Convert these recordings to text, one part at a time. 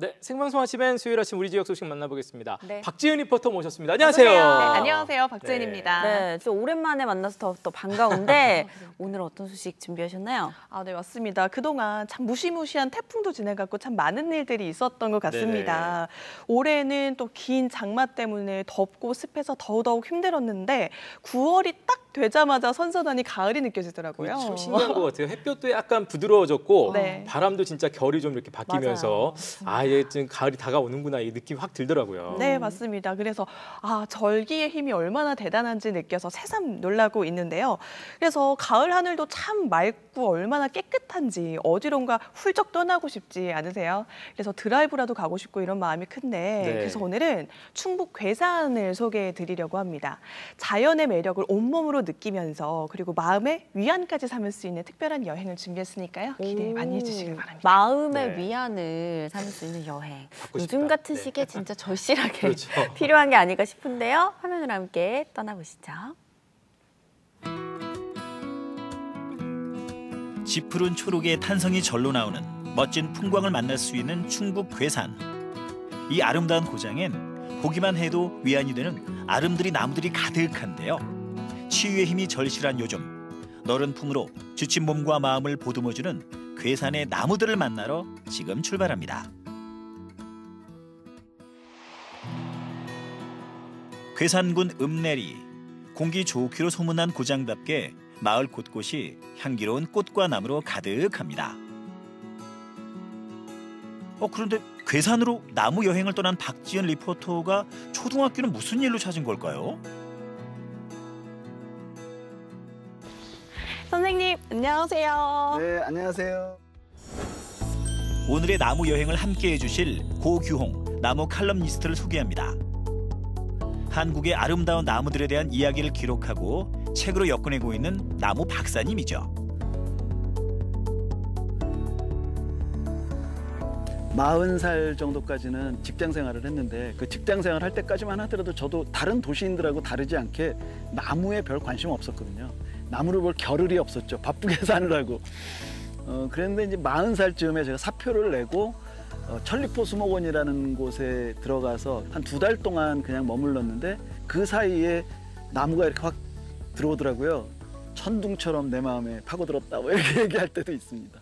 네, 생방송 아침엔 수요일 아침 우리 지역 소식 만나보겠습니다. 네. 박지은 리포터 모셨습니다. 안녕하세요. 네, 안녕하세요. 박지은입니다. 네, 또 오랜만에 만나서 더욱더 반가운데 오늘 어떤 소식 준비하셨나요? 네, 맞습니다. 그동안 참 무시무시한 태풍도 지나갔고 참 많은 일들이 있었던 것 같습니다. 네네. 올해는 또 긴 장마 때문에 덥고 습해서 더더욱 힘들었는데 9월이 딱 되자마자 선선하니 가을이 느껴지더라고요. 참 신기한 것 같아요. 햇볕도 약간 부드러워졌고 네. 바람도 진짜 결이 좀 이렇게 바뀌면서 이제 지금 가을이 다가오는구나 이 느낌 확 들더라고요. 네, 맞습니다. 그래서 절기의 힘이 얼마나 대단한지 느껴서 새삼 놀라고 있는데요. 그래서 가을 하늘도 참 맑고 얼마나 깨끗한지 어디론가 훌쩍 떠나고 싶지 않으세요? 그래서 드라이브라도 가고 싶고 이런 마음이 큰데 네. 그래서 오늘은 충북 괴산을 소개해 드리려고 합니다. 자연의 매력을 온몸으로 느끼면서 그리고 마음의 위안까지 삼을 수 있는 특별한 여행을 준비했으니까요. 기대 많이 해주시길 바랍니다. 마음의 네. 위안을 삼을 수 있는 여행. 요즘 싶다. 같은 네. 시기에 진짜 절실하게 그렇죠. 필요한 게 아닐까 싶은데요. 화면으로 함께 떠나보시죠. 짙푸른 초록의 탄성이 절로 나오는 멋진 풍광을 만날 수 있는 충북 괴산. 이 아름다운 고장엔 보기만 해도 위안이 되는 아름드리 나무들이 가득한데요. 치유의 힘이 절실한 요즘, 너른 품으로 지친 몸과 마음을 보듬어주는 괴산의 나무들을 만나러 지금 출발합니다. 괴산군 읍내리, 공기 좋기로 소문난 고장답게 마을 곳곳이 향기로운 꽃과 나무로 가득합니다. 그런데 괴산으로 나무 여행을 떠난 박지은 리포터가 초등학교는 무슨 일로 찾은 걸까요? 선생님, 안녕하세요. 네, 안녕하세요. 오늘의 나무 여행을 함께해 주실 고규홍 나무 칼럼니스트를 소개합니다. 한국의 아름다운 나무들에 대한 이야기를 기록하고 책으로 엮어내고 있는 나무 박사님이죠. 40살 정도까지는 직장 생활을 했는데 그 직장 생활 할 때까지만 하더라도 저도 다른 도시인들하고 다르지 않게 나무에 별 관심 없었거든요. 나무를 볼 겨를이 없었죠. 바쁘게 사느라고. 그랬는데 이제 40살쯤에 제가 사표를 내고 천리포 수목원이라는 곳에 들어가서 한 2달 동안 그냥 머물렀는데 그 사이에 나무가 이렇게 확 들어오더라고요. 천둥처럼 내 마음에 파고들었다 뭐 이렇게 얘기할 때도 있습니다.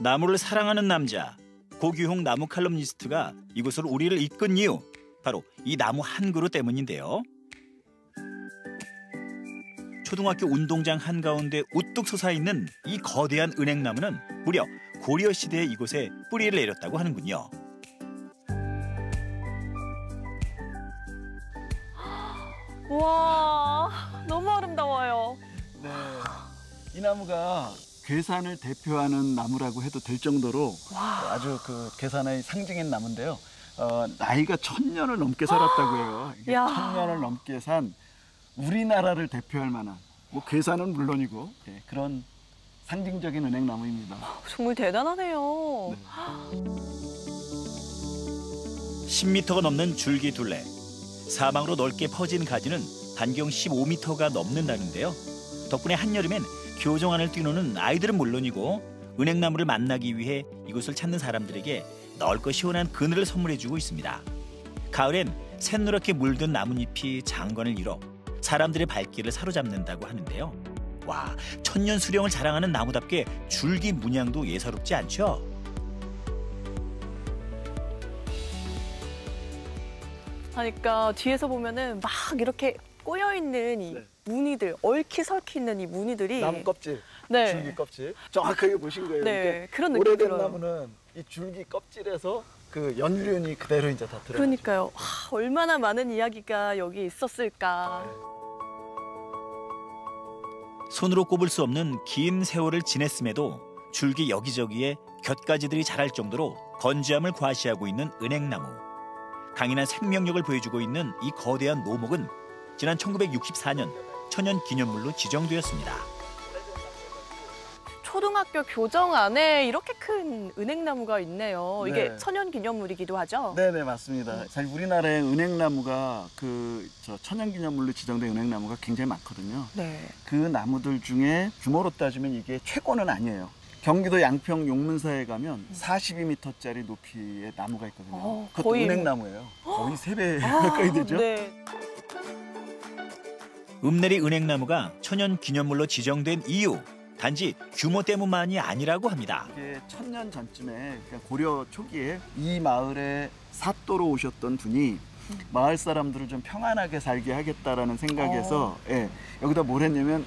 나무를 사랑하는 남자 고규홍 나무 칼럼니스트가 이곳으로 우리를 이끈 이유, 바로 이 나무 한 그루 때문인데요. 초등학교 운동장 한가운데 우뚝 솟아있는 이 거대한 은행나무는 무려 고려 시대에 이곳에 뿌리를 내렸다고 하는군요. 와, 너무 아름다워요. 네, 이 나무가 괴산을 대표하는 나무라고 해도 될 정도로 아주 그 괴산의 상징인 나무인데요. 나이가 1000년을 넘게 살았다고 해요. 이게 1000년을 넘게 산 우리나라를 대표할 만한 뭐 괴산은 물론이고 그런 상징적인 은행나무입니다. 정말 대단하네요. 네. 10m가 넘는 줄기 둘레, 사방으로 넓게 퍼진 가지는 반경 15m가 넘는다는데요. 덕분에 한여름엔 교정안을 뛰노는 아이들은 물론이고 은행나무를 만나기 위해 이곳을 찾는 사람들에게 넓고 시원한 그늘을 선물해주고 있습니다. 가을엔 샛노랗게 물든 나뭇잎이 장관을 이뤄 사람들의 발길을 사로잡는다고 하는데요. 와, 천년 수령을 자랑하는 나무답게 줄기 문양도 예사롭지 않죠? 그러니까 뒤에서 보면은 막 이렇게 꼬여있는 이 무늬들, 얽히설키 있는 이 무늬들이 나무 껍질, 네. 줄기 껍질 정확하게 보신 거예요. 네, 그런 느낌 오래된 들어요. 나무는 이 줄기 껍질에서 그 연륜이 그대로 이제 다 들어요. 그러니까요. 얼마나 많은 이야기가 여기 있었을까. 손으로 꼽을 수 없는 긴 세월을 지냈음에도 줄기 여기저기에 곁가지들이 자랄 정도로 건재함을 과시하고 있는 은행나무. 강인한 생명력을 보여주고 있는 이 거대한 노목은 지난 1964년 천연기념물로 지정되었습니다. 초등학교 교정 안에 이렇게 큰 은행나무가 있네요. 이게 네. 천연기념물이기도 하죠? 네네, 맞습니다. 사실 우리나라에 은행나무가 천연기념물로 지정된 은행나무가 굉장히 많거든요. 네. 그 나무들 중에 규모로 따지면 이게 최고는 아니에요. 경기도 양평 용문사에 가면 42m짜리 높이의 나무가 있거든요. 그것도 거의 은행나무예요. 거의 3배 가까이 되죠. 네. 읍내리 은행나무가 천연기념물로 지정된 이유, 단지 규모 때문만이 아니라고 합니다. 이게 1000년 전쯤에 그러니까 고려 초기에 이 마을에 사또로 오셨던 분이 마을 사람들을 좀 평안하게 살게 하겠다라는 생각에서 예, 여기다 뭘 했냐면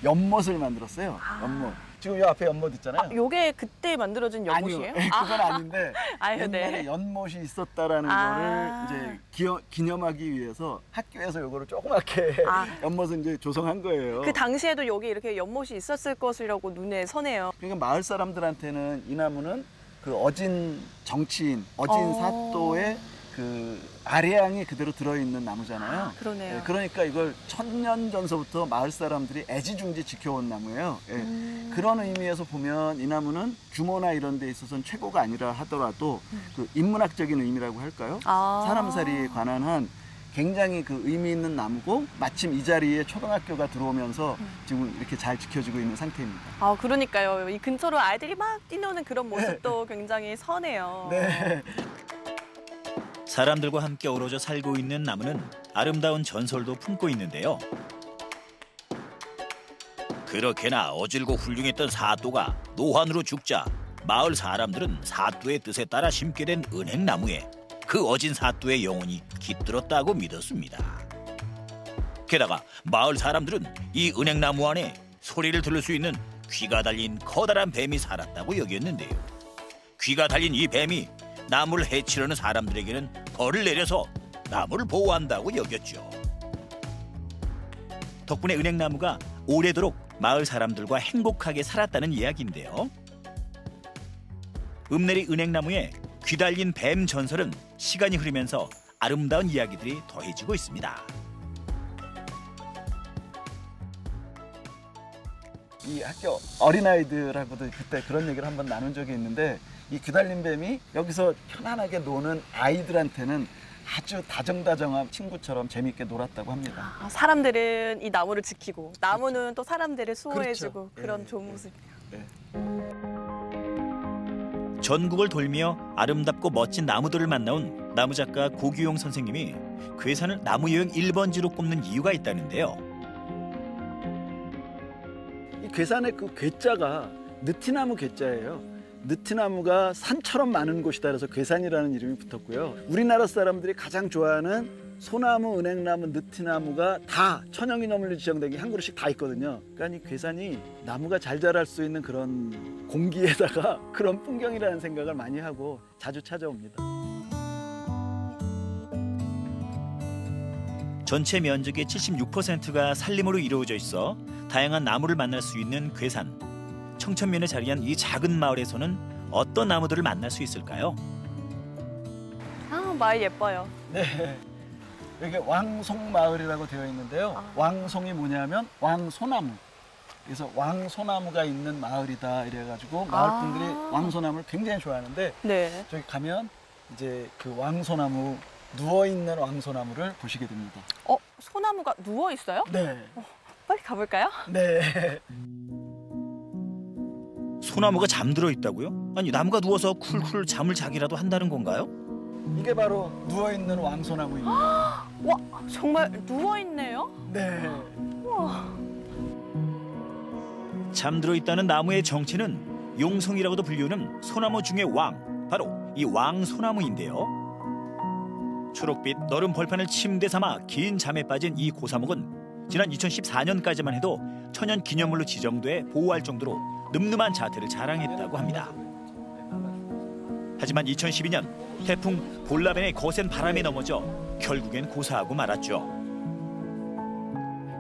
연못을 만들었어요. 연못. 지금 이 앞에 연못 있잖아요. 요게 그때 만들어진 연못이에요? 아니요, 그건 아닌데 아유, 옛날에 네. 연못이 있었다라는 아. 거를 이제 기념하기 위해서 학교에서 요거를 조그맣게 연못을 이제 조성한 거예요. 그 당시에도 여기 이렇게 연못이 있었을 것이라고 눈에 서네요. 그러니까 마을 사람들한테는 이 나무는 그 어진 정치인, 어진 사또의 그 아래양이 그대로 들어있는 나무잖아요. 그러네요. 예, 그러니까 이걸 1000년 전서부터 마을 사람들이 애지중지 지켜온 나무예요. 예. 그런 의미에서 보면 이 나무는 규모나 이런 데 있어서는 최고가 아니라 하더라도 그 인문학적인 의미라고 할까요? 사람살이에 관한 한 굉장히 그 의미 있는 나무고 마침 이 자리에 초등학교가 들어오면서 지금 이렇게 잘 지켜지고 있는 상태입니다. 아, 그러니까요. 이 근처로 아이들이 막 뛰노는 그런 모습도 굉장히 선해요. 네. 사람들과 함께 어우러져 살고 있는 나무는 아름다운 전설도 품고 있는데요. 그렇게나 어질고 훌륭했던 사또가 노환으로 죽자 마을 사람들은 사또의 뜻에 따라 심게 된 은행나무에 그 어진 사또의 영혼이 깃들었다고 믿었습니다. 게다가 마을 사람들은 이 은행나무 안에 소리를 들을 수 있는 귀가 달린 커다란 뱀이 살았다고 여겼는데요. 귀가 달린 이 뱀이 나무를 해치려는 사람들에게는 벌을 내려서 나무를 보호한다고 여겼죠. 덕분에 은행나무가 오래도록 마을 사람들과 행복하게 살았다는 이야기인데요. 읍내리 은행나무에 귀 달린 뱀 전설은 시간이 흐르면서 아름다운 이야기들이 더해지고 있습니다. 이 학교 어린아이들하고도 그때 그런 얘기를 한번 나눈 적이 있는데 이 귀달린 뱀이 여기서 편안하게 노는 아이들한테는 아주 다정다정한 친구처럼 재미있게 놀았다고 합니다. 아, 사람들은 이 나무를 지키고 나무는 또 사람들을 수호해주고 그렇죠. 그런 예, 좋은 예. 모습이네요. 네. 전국을 돌며 아름답고 멋진 나무들을 만나온 나무작가 고규용 선생님이 괴산을 나무여행 1번지로 꼽는 이유가 있다는데요. 이 괴산의 그 괴자가 느티나무 괴자예요. 느티나무가 산처럼 많은 곳이다 그래서 괴산이라는 이름이 붙었고요. 우리나라 사람들이 가장 좋아하는 소나무, 은행나무, 느티나무가 다 천연기념물로 지정된 게 한 그루씩 다 있거든요. 그러니까 이 괴산이 나무가 잘 자랄 수 있는 그런 공기에다가 그런 풍경이라는 생각을 많이 하고 자주 찾아옵니다. 전체 면적의 76%가 산림으로 이루어져 있어 다양한 나무를 만날 수 있는 괴산. 청천면에 자리한 이 작은 마을에서는 어떤 나무들을 만날 수 있을까요? 아, 마을 예뻐요. 네. 여기 왕송마을이라고 되어 있는데요. 왕송이 뭐냐면 왕소나무. 그래서 왕소나무가 있는 마을이다 이래가지고 마을 분들이 왕소나무를 굉장히 좋아하는데 네. 저기 가면 이제 그 왕소나무 누워있는 왕소나무를 보시게 됩니다. 소나무가 누워 있어요? 네. 빨리 가볼까요? 네. 소나무가 잠들어 있다고요? 아니 나무가 누워서 쿨쿨 잠을 자기라도 한다는 건가요? 이게 바로 누워있는 왕소나무입니다. 와, 정말 누워 있네요. 네. 잠들어 있다는 나무의 정체는 용성이라고도 불리우는 소나무 중의 왕, 바로 이 왕소나무인데요. 초록빛 너른 벌판을 침대 삼아 긴 잠에 빠진 이 고사목은 지난 2014년까지만 해도 천연기념물로 지정돼 보호할 정도로 늠름한 자태를 자랑했다고 합니다. 하지만 2012년 태풍 볼라벤의 거센 바람에 넘어져 결국엔 고사하고 말았죠.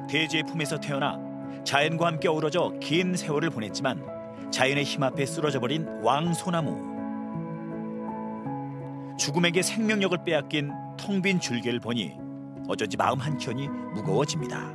대지의 품에서 태어나 자연과 함께 어우러져 긴 세월을 보냈지만 자연의 힘 앞에 쓰러져 버린 왕소나무. 죽음에게 생명력을 빼앗긴 텅 빈 줄기를 보니 어쩐지 마음 한켠이 무거워집니다.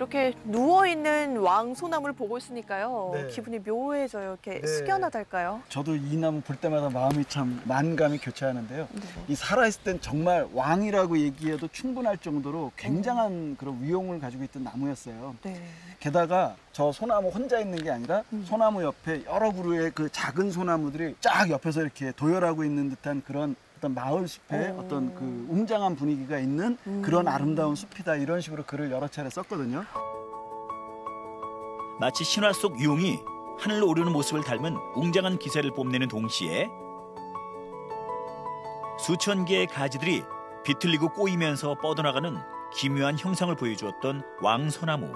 이렇게 누워있는 왕소나무를 보고 있으니까요. 네. 기분이 묘해져요. 이렇게 네. 숙연하달까요? 저도 이 나무 볼 때마다 마음이 참 만감이 교차하는데요. 네. 이 살아있을 땐 정말 왕이라고 얘기해도 충분할 정도로 굉장한 그런 위용을 가지고 있던 나무였어요. 네. 게다가 저 소나무 혼자 있는 게 아니라 소나무 옆에 여러 그루의 그 작은 소나무들이 쫙 옆에서 이렇게 도열하고 있는 듯한 그런 어떤 마을 숲의 어떤 그 웅장한 분위기가 있는 그런 아름다운 숲이다, 이런 식으로 글을 여러 차례 썼거든요. 마치 신화 속 유흥이 하늘로 오르는 모습을 닮은 웅장한 기세를 뽐내는 동시에 수천 개의 가지들이 비틀리고 꼬이면서 뻗어나가는 기묘한 형상을 보여주었던 왕소나무.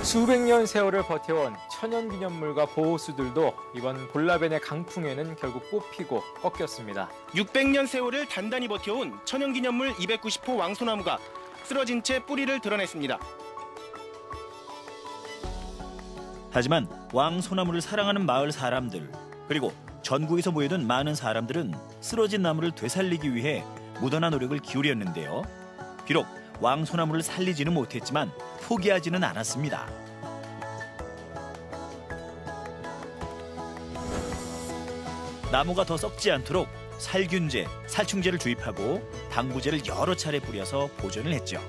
수백 년 세월을 버텨온 천연기념물과 보호수들도 이번 볼라벤의 강풍에는 결국 뽑히고 꺾였습니다. 600년 세월을 단단히 버텨온 천연기념물 290호 왕소나무가 쓰러진 채 뿌리를 드러냈습니다. 하지만 왕소나무를 사랑하는 마을 사람들, 그리고 전국에서 모여든 많은 사람들은 쓰러진 나무를 되살리기 위해 무던한 노력을 기울였는데요. 비록 왕소나무를 살리지는 못했지만 포기하지는 않았습니다. 나무가 더 썩지 않도록 살균제, 살충제를 주입하고 방부제를 여러 차례 뿌려서 보존을 했죠.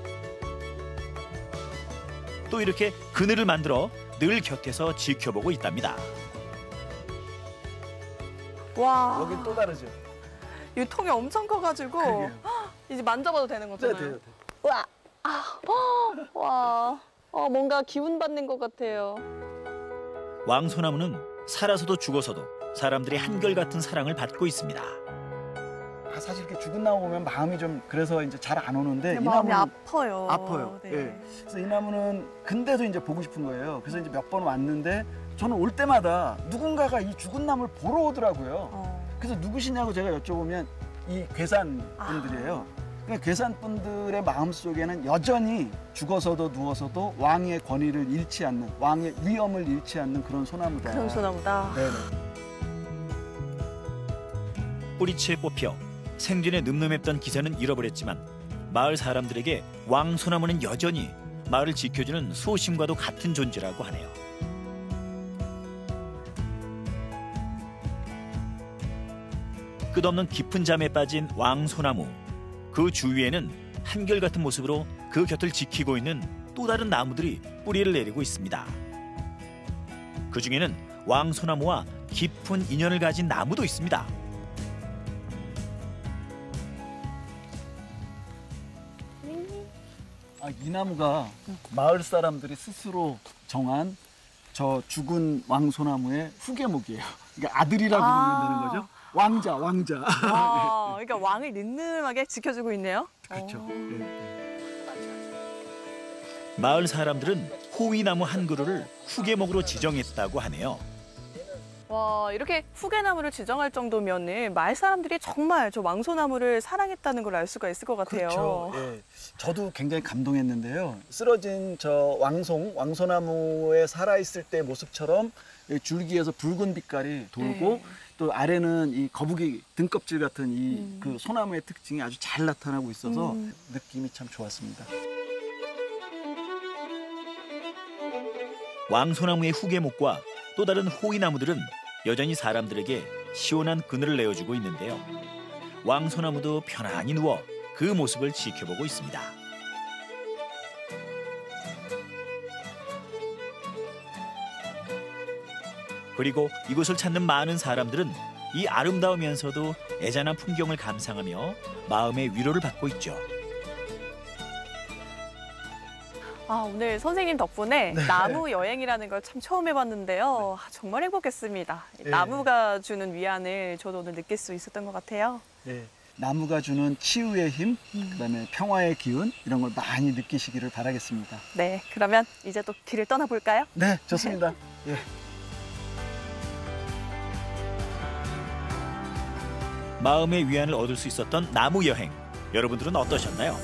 또 이렇게 그늘을 만들어 늘 곁에서 지켜보고 있답니다. 와, 여긴 또 다르죠. 이 통이 엄청 커가지고 그러게요. 이제 만져봐도 되는 네, 거잖아요. 돼요. 와, 와, 뭔가 기운 받는 것 같아요. 왕소나무는 살아서도 죽어서도 사람들의 한결같은 사랑을 받고 있습니다. 사실 이렇게 죽은 나무 보면 마음이 좀 그래서 이제 잘 안 오는데 이 마음이 나무는 아파요. 아파요. 네. 예. 그래서 이 나무는 근데도 이제 보고 싶은 거예요. 그래서 이제 몇 번 왔는데 저는 올 때마다 누군가가 이 죽은 나무를 보러 오더라고요. 그래서 누구시냐고 제가 여쭤보면 이 괴산 분들이에요. 그러니까 괴산 분들의 마음 속에는 여전히 죽어서도 누워서도 왕의 권위를 잃지 않는, 왕의 위엄을 잃지 않는 그런 소나무다. 그런 소나무다. 네네. 뿌리채 뽑혀 생전에 늠름했던 기세는 잃어버렸지만 마을 사람들에게 왕소나무는 여전히 마을을 지켜주는 수호신과도 같은 존재라고 하네요. 끝없는 깊은 잠에 빠진 왕소나무. 그 주위에는 한결같은 모습으로 그 곁을 지키고 있는 또 다른 나무들이 뿌리를 내리고 있습니다. 그 중에는 왕소나무와 깊은 인연을 가진 나무도 있습니다. 이 나무가 마을 사람들이 스스로 정한 저 죽은 왕소나무의 후계목이에요. 그러니까 아들이라고 부르면 되는 거죠. 왕자. 와, 그러니까 왕을 늠름하게 지켜주고 있네요. 그렇죠. 마을 사람들은 호위나무 한 그루를 후계목으로 지정했다고 하네요. 와, 이렇게 후계나무를 지정할 정도면은 마을 사람들이 정말 저 왕소나무를 사랑했다는 걸 알 수가 있을 것 같아요. 그렇죠. 예. 저도 굉장히 감동했는데요. 쓰러진 저 왕소나무에 살아있을 때 모습처럼 줄기에서 붉은 빛깔이 돌고 또 아래는 이 거북이 등껍질 같은 이 그 소나무의 특징이 아주 잘 나타나고 있어서 느낌이 참 좋았습니다. 왕소나무의 후계목과 또 다른 호위나무들은 여전히 사람들에게 시원한 그늘을 내어주고 있는데요. 왕소나무도 편안히 누워 그 모습을 지켜보고 있습니다. 그리고 이곳을 찾는 많은 사람들은 이 아름다우면서도 애잔한 풍경을 감상하며 마음의 위로를 받고 있죠. 오늘 선생님 덕분에 나무 여행이라는 걸 참 처음 해봤는데요. 정말 행복했습니다. 나무가 주는 위안을 저도 오늘 느낄 수 있었던 것 같아요. 네. 나무가 주는 치유의 힘, 그다음에 평화의 기운 이런 걸 많이 느끼시기를 바라겠습니다. 네, 그러면 이제 또 길을 떠나볼까요? 네, 좋습니다. 예. 마음의 위안을 얻을 수 있었던 나무 여행, 여러분들은 어떠셨나요?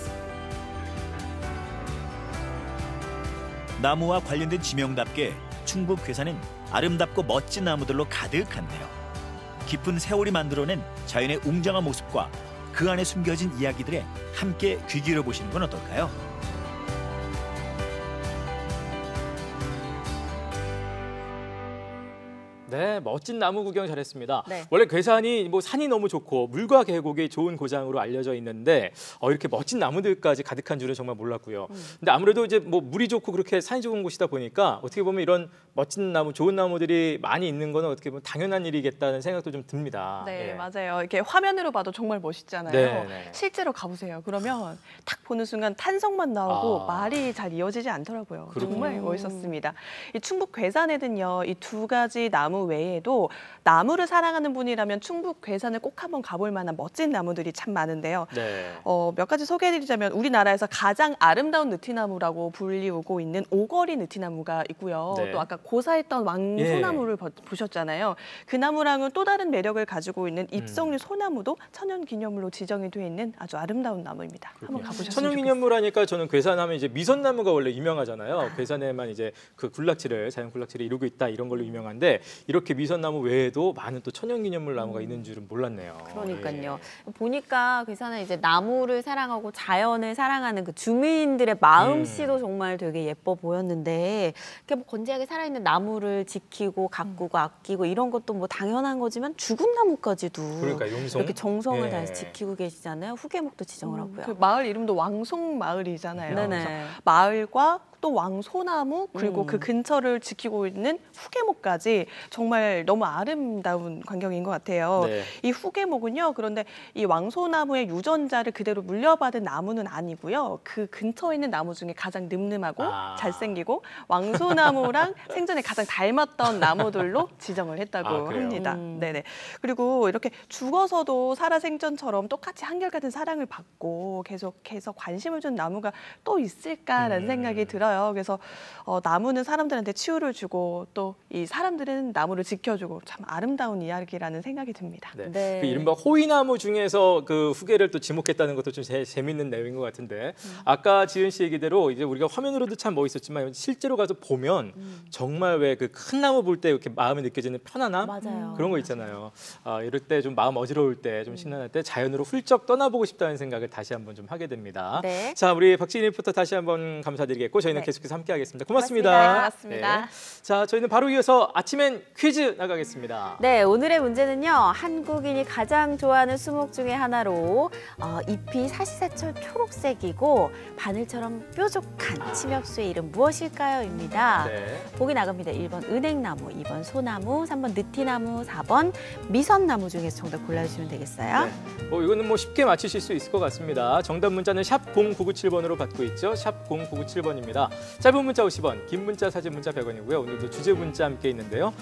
나무와 관련된 지명답게 충북 괴산은 아름답고 멋진 나무들로 가득한데요. 깊은 세월이 만들어낸 자연의 웅장한 모습과 그 안에 숨겨진 이야기들에 함께 귀 기울여 보시는 건 어떨까요? 네, 멋진 나무 구경 잘했습니다. 네. 원래 괴산이 뭐 산이 너무 좋고 물과 계곡이 좋은 고장으로 알려져 있는데 이렇게 멋진 나무들까지 가득한 줄은 정말 몰랐고요. 근데 아무래도 이제 뭐 물이 좋고 그렇게 산이 좋은 곳이다 보니까 어떻게 보면 이런 멋진 나무, 좋은 나무들이 많이 있는 거는 어떻게 보면 당연한 일이겠다는 생각도 좀 듭니다. 네, 예. 맞아요. 이렇게 화면으로 봐도 정말 멋있잖아요. 네, 네. 실제로 가보세요. 그러면 딱 보는 순간 탄성만 나오고 아. 말이 잘 이어지지 않더라고요. 그렇군요. 정말 멋있었습니다. 이 충북 괴산에는요, 이 두 가지 나무 외에도 나무를 사랑하는 분이라면 충북 괴산을 꼭 한번 가볼 만한 멋진 나무들이 참 많은데요. 네. 몇 가지 소개해드리자면 우리나라에서 가장 아름다운 느티나무라고 불리우고 있는 오거리 느티나무가 있고요. 네. 또 아까 고사했던 왕소나무를 보셨잖아요. 그 나무랑은 또 다른 매력을 가지고 있는 입성류 소나무도 천연기념물로 지정이 돼 있는 아주 아름다운 나무입니다. 한번 가보셨으면 좋겠어요. 천연기념물 하니까 저는 괴산하면 이제 미선나무가 원래 유명하잖아요. 괴산에만 이제 그 군락지를 자연 군락지를 이루고 있다 이런 걸로 유명한데 이렇게 미선나무 외에도 많은 또 천연기념물 나무가 있는 줄은 몰랐네요. 그러니까요. 예. 보니까 괴산은 이제 나무를 사랑하고 자연을 사랑하는 그 주민들의 마음씨도 정말 되게 예뻐 보였는데 이렇게 뭐 건재하게 살아있는 나무를 지키고 가꾸고 아끼고 이런 것도 뭐 당연한 거지만 죽은 나무까지도 그러니까 용성 이렇게 정성을 예. 다해서 지키고 계시잖아요. 후계목도 지정을 하고요. 그 마을 이름도 왕송 마을이잖아요. 네네. 그래서 마을과 또 왕소나무 그리고 음. 그 근처를 지키고 있는 후계목까지 정말 너무 아름다운 광경인 것 같아요. 네. 이 후계목은요. 그런데 이 왕소나무의 유전자를 그대로 물려받은 나무는 아니고요. 그 근처에 있는 나무 중에 가장 늠름하고 아. 잘생기고 왕소나무랑 생전에 가장 닮았던 나무들로 지정을 했다고 아, 그래요? 합니다. 네네. 그리고 이렇게 죽어서도 살아생전처럼 똑같이 한결같은 사랑을 받고 계속해서 관심을 준 나무가 또 있을까라는 생각이 들어요. 그래서 나무는 사람들한테 치유를 주고 또 이 사람들은 나무를 지켜주고 참 아름다운 이야기라는 생각이 듭니다. 네. 네. 그 이른바 호위나무 중에서 그 후계를 또 지목했다는 것도 좀 재밌는 내용인 것 같은데 아까 지은 씨 얘기대로 이제 우리가 화면으로도 참 멋있었지만 실제로 가서 보면 정말 왜 그 큰 나무 볼 때 이렇게 마음에 느껴지는 편안함 맞아요. 그런 거 있잖아요. 이럴 때 좀 마음 어지러울 때 좀 심란할 때 자연으로 훌쩍 떠나보고 싶다는 생각을 다시 한번 좀 하게 됩니다. 네. 자, 우리 박지인 리포터 다시 한번 감사드리겠고 저희는 네. 계속해서 함께하겠습니다. 고맙습니다. 고맙습니다. 자, 저희는 바로 이어서 아침엔 퀴즈 나가겠습니다. 네, 오늘의 문제는요. 한국인이 가장 좋아하는 수목 중에 하나로 잎이 사시사철 초록색이고 바늘처럼 뾰족한 침엽수의 이름 무엇일까요?입니다. 네. 보기 나갑니다. 1번 은행나무, 2번 소나무, 3번 느티나무, 4번 미선나무 중에서 정답 골라주시면 되겠어요. 네. 이거는 뭐 쉽게 맞추실 수 있을 것 같습니다. 정답 문자는 샵 0997번으로 받고 있죠. 샵 0997번입니다. 짧은 문자 50원, 긴 문자 사진 문자 100원이고요. 오늘도 주제 문자 함께 있는데요.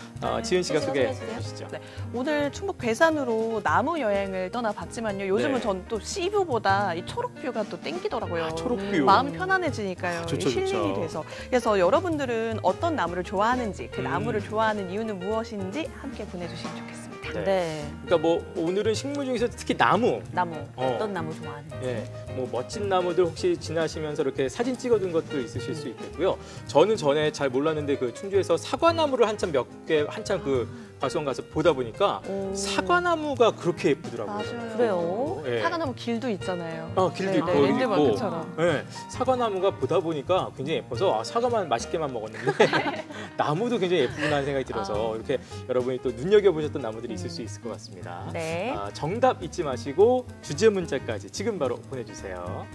지은 씨가 소개해 주시죠. 네. 오늘 충북 괴산으로 나무 여행을 떠나봤지만요. 요즘은 네. 전 또 씨뷰보다 이 초록뷰가 또 땡기더라고요. 초록뷰. 마음이 편안해지니까요. 좋죠, 힐링이 좋죠. 돼서. 그래서 여러분들은 어떤 나무를 좋아하는지, 그 음. 나무를 좋아하는 이유는 무엇인지 함께 보내주시면 좋겠습니다. 네. 네, 그러니까 뭐 오늘은 식물 중에서 특히 나무. 나무. 어떤 나무 좋아하는지. 예, 뭐 멋진 나무들 혹시 지나시면서 이렇게 사진 찍어둔 것도 있으실 수 있겠고요. 저는 전에 잘 몰랐는데 그 충주에서 사과나무를 한참 그 과수원 가서 보다 보니까 오. 사과나무가 그렇게 예쁘더라고요. 맞아요. 그래요? 예. 사과나무 길도 있잖아요. 길도 네, 있고 네, 있고. 랜드마크처럼. 예, 사과나무가 보다 보니까 굉장히 예뻐서 사과만 맛있게만 먹었는데 나무도 굉장히 예쁘구나 하는 생각이 들어서 이렇게 여러분이 또 눈여겨보셨던 나무들이 있을 수 있을 것 같습니다. 네. 정답 잊지 마시고 주제 문자까지 지금 바로 보내주세요.